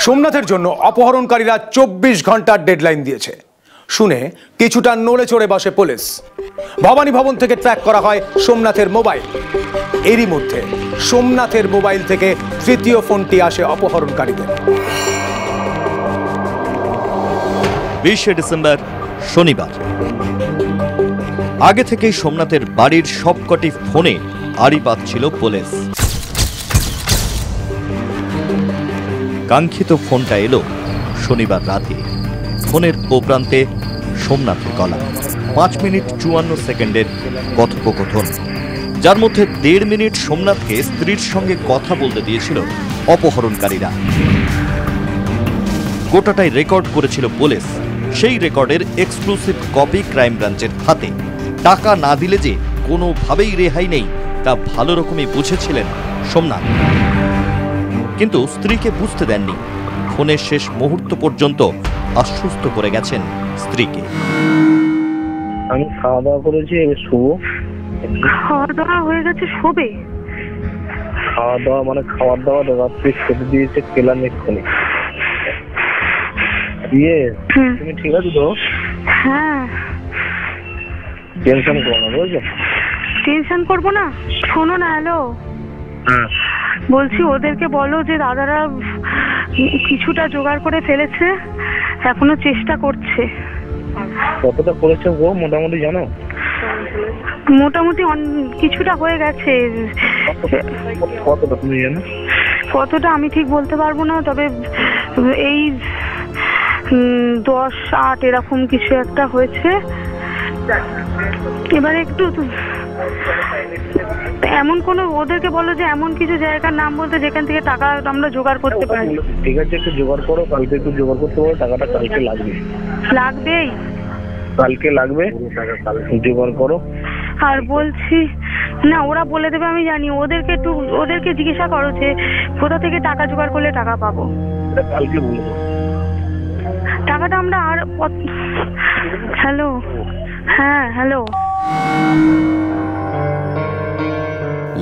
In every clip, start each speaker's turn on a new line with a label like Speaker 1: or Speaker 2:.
Speaker 1: সোমনাথের জন্য অপহরণকারীরা 24 ঘন্টার ডেডলাইন দিয়েছে। শুনে কিছুটা নড়ে চড়ে বসে পুলিশ। ভবানী ভবন থেকে ট্র্যাক করা হয় সোমনাথের মোবাইল। এরই মধ্যে সোমনাথের মোবাইল থেকে তৃতীয় ফোনটি আসে অপহরণকারীদের।
Speaker 2: 20 ডিসেম্বর শনিবার। আগে থেকেই সোমনাথের বাড়ির সবকটি ফোনে আড়ি পাচ্ছিল পুলিশ। কাঙ্ক্ষিত ফোনটা এলো শনিবার রাতে। ফোনের ওপ্রান্তে সোমনাথের গলা। 5 মিনিট 54 সেকেন্ডের কথোপকথন, যার মধ্যে 1.5 মিনিট সোমনাথকে স্ত্রীর সঙ্গে কথা বলতে দিয়েছিল অপহরণকারীরা। গোটাটাই রেকর্ড করেছিল পুলিশ। সেই রেকর্ডের এক্সক্লুসিভ কপি ক্রাইম ব্রাঞ্চের হাতে। টাকা না দিলে যে কোনোভাবেই রেহাই নেই তা ভালো রকমই বুঝেছিলেন সোমনাথ, কিন্তু স্ত্রীকে বুঝতে দেননি। ফোনের শেষ মুহূর্ত পর্যন্ত আশ্বস্ত করে গেছেন স্ত্রীকে।
Speaker 3: আমি খাওয়া দাওয়া করেছি, এবার শুবো।
Speaker 4: খাওয়া দাওয়া হয়ে গেছে, শোবে?
Speaker 3: খাওয়া দাওয়া মানে খাওয়ার দাওয়া রাত্রে খেতে দিয়েছে, খেলাম এক্ষুনি। দিয়ে তুমি ঠিক আছে তো?
Speaker 4: হ্যাঁ।
Speaker 3: টেনশন করো না, বুঝছো?
Speaker 4: টেনশন করবো না। শোনো না, হ্যালো, বলছি ওদেরকে বলো যে দাদারা কিছুটা জোগাড় করে ফেলেছে, এখনো চেষ্টা করছে।
Speaker 3: কতটা করেছে গো মোটামুটি জানো?
Speaker 4: মোটামুটি কিছুটা হয়ে গেছে।
Speaker 3: কতটা তুমি জানো?
Speaker 4: কতটা আমি ঠিক বলতে পারবো না, তবে এই 10-8 এরকম কিছু একটা হয়েছে। এবারে একটু এমন কোনো ওদেরকে বলো যে এমন কিছু জায়গার নাম বলতে যেখান থেকে টাকা আমরা জোগাড় করতে পারি।
Speaker 3: ঠিক আছে, একটু জোগাড় করো, কালকে একটু জোগাড় করতে পারো। টাকাটা কালকে লাগবে।
Speaker 4: লাগবেই?
Speaker 3: কালকে লাগবে, জোগাড় করো।
Speaker 4: আর বলছি না, ওরা বলে দেবে আমি জানি। ওদেরকে জিজ্ঞাসা করো যে কোথা থেকে টাকা জোগাড় করলে টাকা পাবো।
Speaker 3: কালকে বলবো।
Speaker 4: টাকাটা আমরা আর হ্যালো, হ্যাঁ হ্যালো।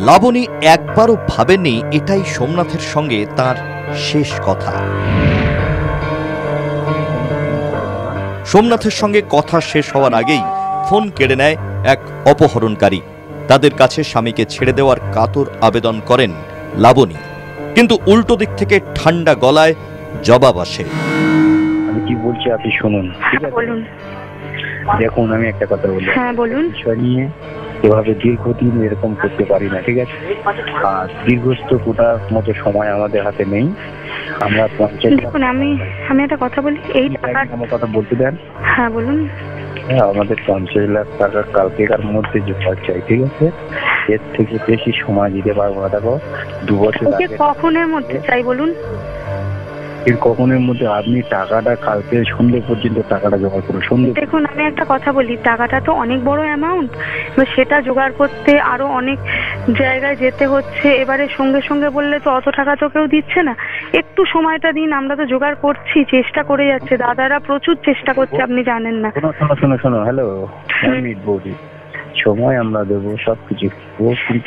Speaker 2: লাবণী একবারও ভাবেননি এটাই সোমনাথের সঙ্গে তার শেষ কথা। সোমনাথের সঙ্গে কথা শেষ হওয়ার আগেই ফোন কেড়ে নেয় এক অপহরণকারী। তাদের কাছে স্বামীকে ছেড়ে দেওয়ার কাতর আবেদন করেন লাবণী, কিন্তু উল্টো দিক থেকে ঠান্ডা গলায় জবাব আসে।
Speaker 3: আমি কি বলছি আপনি শুনুন, ঠিক আছে?
Speaker 4: বলুন।
Speaker 3: দেখুন, আমি একটা কথা বলি।
Speaker 4: হ্যাঁ বলুন।
Speaker 3: বিষয় নিয়ে এভাবে দীর্ঘদিন এরকম করতে পারি না, ঠিক আছে? আর দীর্ঘস্থ কোটার মতো সময় আমাদের হাতে নেই। আমরা
Speaker 4: দেখুন, আমি একটা কথা বলি। এই টাকা
Speaker 3: আমার কথা বলতে দেন।
Speaker 4: হ্যাঁ বলুন।
Speaker 3: হ্যাঁ, আমাদের 50 লাখ টাকা কালকেকার মধ্যে জোগাড় চাই, ঠিক আছে? এর থেকে বেশি সময় দিতে পারবো না। দেখো, 2 বছর আগে।
Speaker 4: কখনের মধ্যে চাই বলুন?
Speaker 3: এর কখনের মধ্যে আপনি টাকাটা কালকে সন্ধ্যে পর্যন্ত টাকাটা জোগাড় করুন। সন্ধ্যে।
Speaker 4: দেখুন, আমি একটা কথা বলি, টাকাটা তো অনেক বড় অ্যামাউন্ট, সেটা জোগাড় করতে আরো অনেক জায়গায় যেতে হচ্ছে। এবারে সঙ্গে সঙ্গে বললে তো অত টাকা তো কেউ দিচ্ছে না। একটু সময়টা দিন, আমরা তো জোগাড় করছি, চেষ্টা করে যাচ্ছে, দাদারা প্রচুর চেষ্টা করছে, আপনি জানেন না।
Speaker 3: শোনো, হ্যালো, আমি বলি, সময় আমরা দেবো, সবকিছু।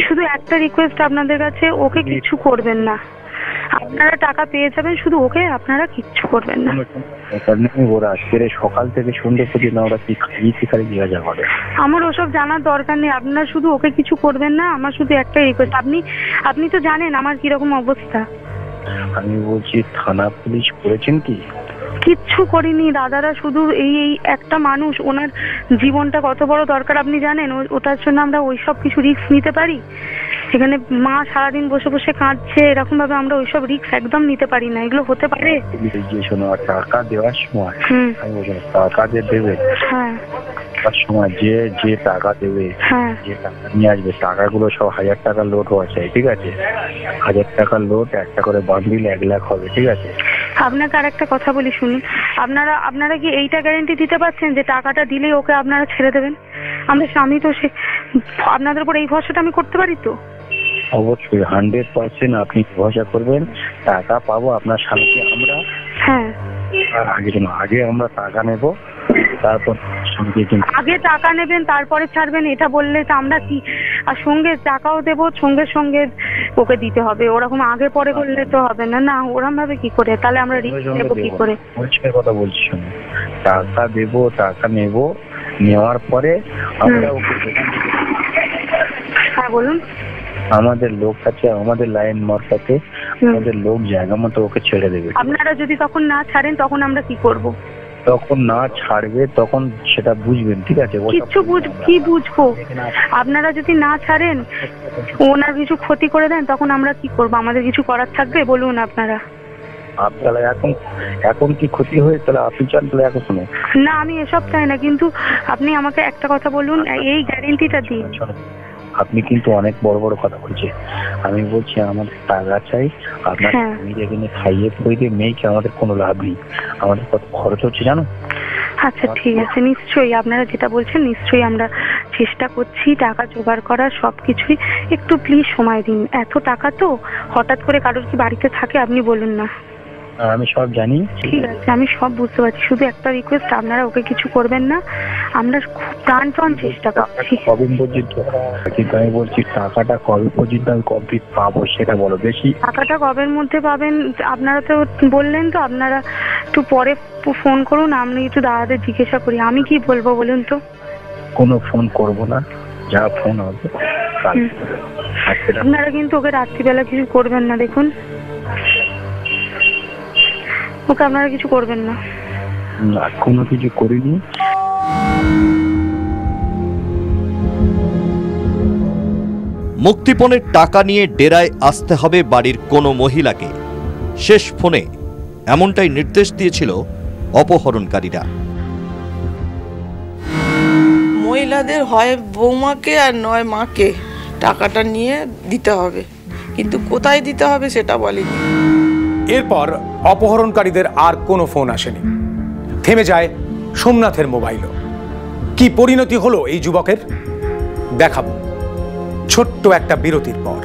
Speaker 4: শুধু একটা রিকোয়েস্ট আপনাদের কাছে, ওকে কিছু করবেন না। আপনারা টাকা পেয়ে যাবেন, শুধু ওকে আপনারা কিচ্ছু করবেন না।
Speaker 3: ওরা আজকের সকাল থেকে সন্ধ্যে পর্যন্ত ওরা কি খালি জিজ্ঞাসা করে।
Speaker 4: আমার ওসব জানার দরকার নেই। আপনারা শুধু ওকে কিছু করবেন না। আমার শুধু একটা রিকোয়েস্ট, আপনি তো জানেন আমার কিরকম অবস্থা।
Speaker 3: আমি বলছি, থানা পুলিশ করেছেন কি?
Speaker 4: কিচ্ছু করিনি। দাদারা শুধু এই একটা মানুষ, ওনার জীবনটা কত বড় দরকার আপনি জানেন। ওটার জন্য আমরা ওইসব কিছু রিস্ক নিতে পারি? এখানে মা সারাদিন বসে বসে কাঁদছে, এরকম ভাবে আমরা ওইসব রিস্ক একদম নিতে পারি না। এগুলো হতে পারে?
Speaker 3: শোনো, টাকা দেওয়ার সময় আমি বলছি টাকা যে দেবে,
Speaker 4: হ্যাঁ,
Speaker 3: তার সময় যে টাকা দেবে, যে টাকা নিয়ে আসবে, টাকাগুলো সব 1000 টাকার লোড হওয়া চাই, ঠিক আছে? 1000 টাকার লোড, একটা করে বান্ডিল 1 লাখ হবে, ঠিক আছে?
Speaker 4: আপনাকে আর একটা কথা বলি, শুনুন। আপনারা কি এইটা গ্যারান্টি দিতে পারছেন যে টাকাটা দিলেই ওকে আপনারা ছেড়ে দেবেন? আমরা স্বামী তো, আপনাদের উপর এই ভরসাটা আমি করতে পারি তো?
Speaker 3: অবশ্যই 100% আপনি ভরসা করবেন। টাকা পাবো আপনার স্বামীকে আমরা।
Speaker 4: হ্যাঁ।
Speaker 3: আর আগে আমরা টাকা নেব, তারপর সঙ্গে কিন্তু
Speaker 4: আগে টাকা নেবেন তারপরে ছাড়বেন এটা বললে তো আমরা কি, আর সঙ্গে টাকাও দেবো সঙ্গে সঙ্গে ওকে দিতে হবে, ওরকম আগে পরে করলে তো হবে না। না ওরকম ভাবে কি করে, তাহলে আমরা রিস্ক নেবো কি করে?
Speaker 3: পরিষ্কার কথা বলছি, শোনো, টাকা দেবো, টাকা নেবো, নেওয়ার পরে আমরা ওকে
Speaker 4: হ্যাঁ বলুন।
Speaker 3: আমাদের লোক আছে, আমাদের লাইন মারফতে আমাদের লোক জায়গা মতো ওকে ছেড়ে দেবে।
Speaker 4: আপনারা যদি তখন না ছাড়েন তখন আমরা কি করব?
Speaker 3: তখন না ছাড়বে তখন সেটা বুঝবেন, ঠিক আছে?
Speaker 4: কিচ্ছু কি বুঝবো? আপনারা যদি না ছাড়েন, ওনার কিছু ক্ষতি করে দেন, তখন আমরা কি করব? আমাদের কিছু করার থাকবে? বলুন আপনারা।
Speaker 3: তাহলে এখন কি ক্ষতি হয়ে তাহলে আপনি চান? তাহলে এখন শুনো
Speaker 4: না, আমি এসব চাই না, কিন্তু আপনি আমাকে একটা কথা বলুন, এই গ্যারেন্টিটা দিন।
Speaker 3: আপনি কিন্তু অনেক বড় বড় কথা বলছেন। আমি বলছি আমাদের টাকা চাই, আপনার এখানে খাইয়ে পড়িয়ে মেয়েকে আমাদের কোনো লাভ নেই, আমাদের কত খরচ হচ্ছে জানো?
Speaker 4: আচ্ছা ঠিক আছে, নিশ্চয়ই আপনারা যেটা বলছেন নিশ্চয়ই আমরা চেষ্টা করছি টাকা জোগাড় করার, সবকিছুই। একটু প্লিজ সময় দিন, এত টাকা তো হঠাৎ করে কারোর কি বাড়িতে থাকে আপনি বলুন না?
Speaker 3: আমি সব জানি,
Speaker 4: ঠিক আছে, আমি সব বুঝতে পারছি, শুধু একটা রিকোয়েস্ট, আপনারা ওকে কিছু করবেন না, আমরা খুব প্রাণপণ চেষ্টা করছি।
Speaker 3: কবে পর্যন্ত? কিন্তু আমি বলছি টাকাটা কবে পর্যন্ত আমি কমপ্লিট পাবো সেটা বলো। বেশি
Speaker 4: টাকাটা কবের মধ্যে পাবেন আপনারা তো বললেন, তো আপনারা একটু পরে ফোন করুন, আমি একটু দাদাদের জিজ্ঞাসা করি, আমি কি বলবো বলুন তো?
Speaker 3: কোনো ফোন করবো না, যা ফোন হবে
Speaker 4: আপনারা কিন্তু ওকে রাত্রিবেলা কিছু করবেন না, দেখুন ওকে আপনারা কিছু করবেন না।
Speaker 3: কোনো কিছু করিনি।
Speaker 2: মুক্তিপণের টাকা নিয়ে ডেরায় আসতে হবে বাড়ির কোনো মহিলাকে, শেষ ফোনে এমনটাই নির্দেশ দিয়েছিল অপহরণকারীরা।
Speaker 5: মহিলাদের হয় বৌমাকে আর নয় মাকে টাকাটা নিয়ে দিতে হবে, কিন্তু কোথায় দিতে হবে সেটা বলেনি।
Speaker 1: এরপর অপহরণকারীদের আর কোনো ফোন আসেনি, থেমে যায় সোমনাথের মোবাইলও। কি পরিণতি হলো এই যুবকের দেখাবো ছোট্ট একটা বিরতির পর।